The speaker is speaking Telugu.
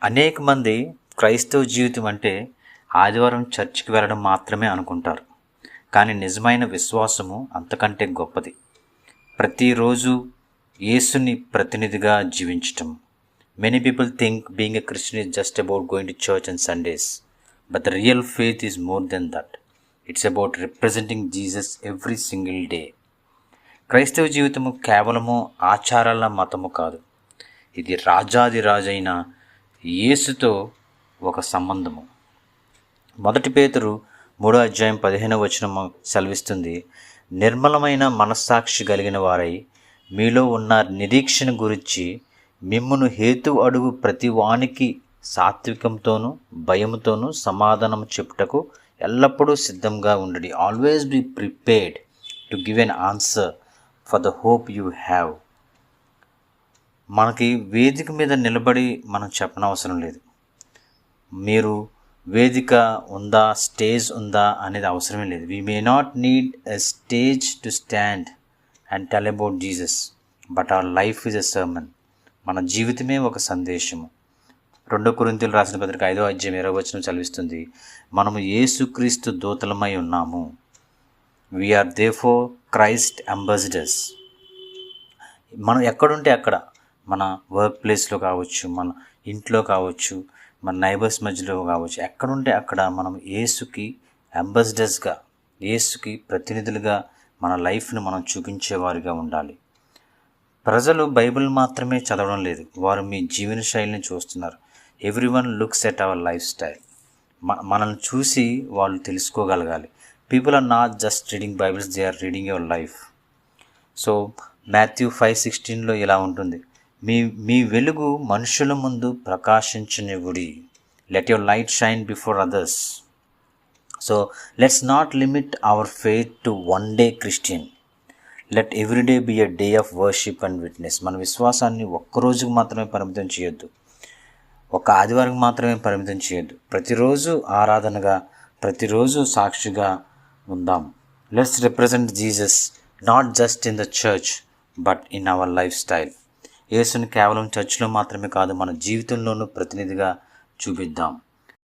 అనేక మంది క్రైస్తవ జీవితం అంటే ఆదివారం చర్చికి వెళ్ళడం మాత్రమే అనుకుంటారు. కానీ నిజమైన విశ్వాసము అంతకంటే గొప్పది. ప్రతిరోజు యేసుని ప్రతినిధిగా జీవించటం. Many people think being a Christian is just about going to church on Sundays. But the real faith is more than that. It's about representing Jesus every single day. క్రైస్తవ జీవితము కేవలము ఆచారాల మతము కాదు. ఇది రాజాదిరాజైన యేసుతో ఒక సంబంధము. 1 పేతురు 3:15 సెలవిస్తుంది, నిర్మలమైన మనస్సాక్షి కలిగిన వారై మీలో ఉన్న నిరీక్షణ గురించి మిమ్మును హేతు అడుగు ప్రతి వానికి సాత్వికంతోనూ భయముతోనూ సమాధానం చెప్పుటకు ఎల్లప్పుడూ సిద్ధంగా ఉండడి. Always be prepared to give an answer for the hope you have. మనకి వేదిక మీద నిలబడి మనం చెప్పనవసరం లేదు. మీరు వేదిక ఉందా, స్టేజ్ ఉందా అనేది అవసరమే లేదు. We may not need a stage to stand and tell about Jesus, but our life is a sermon. మన జీవితమే ఒక సందేశము. 2 కొరింథీయులకు రాసిన పత్రిక 5:20 చదివిస్తుంది, మనము యేసుక్రీస్తు దూతలమై ఉన్నాము. We are therefore Christ ambassadors. మనం ఎక్కడుంటే అక్కడ, మన వర్క్ ప్లేస్లో కావచ్చు, మన ఇంట్లో కావచ్చు, మన నైబర్స్ మధ్యలో కావచ్చు, ఎక్కడుంటే అక్కడ మనం యేసుకి అంబాసిడర్స్గా, యేసుకి ప్రతినిధులుగా మన లైఫ్ని మనం చూపించేవారిగా ఉండాలి. ప్రజలు బైబిల్ మాత్రమే చదవడం లేదు, వారు మీ జీవన శైలిని చూస్తున్నారు. Everyone looks at our life style. మనల్ని చూసి వాళ్ళు తెలుసుకోగలగాలి. People are not just reading Bibles, they are reading your life. So Matthew 5:16 ఇలా ఉంటుంది, మీ వెలుగు మనుషుల ముందు ప్రకాశించనివ్వుడి. Let your light shine before others. So let's not limit our faith to one day Christian. Let every day be a day of worship and witness. మన విశ్వాసాన్ని ఒక్కరోజుకు మాత్రమే పరిమితం చేయొద్దు, ఒక ఆదివారం మాత్రమే పరిమితం చేయొద్దు. ప్రతిరోజు ఆరాధనగా, ప్రతిరోజు సాక్షిగా ఉందాం. Let's represent Jesus not just in the church but in our life style. యేసుని కేవలం చర్చ్లో మాత్రమే కాదు, మన జీవితంలోనూ ప్రతినిధిగా చూపిద్దాం.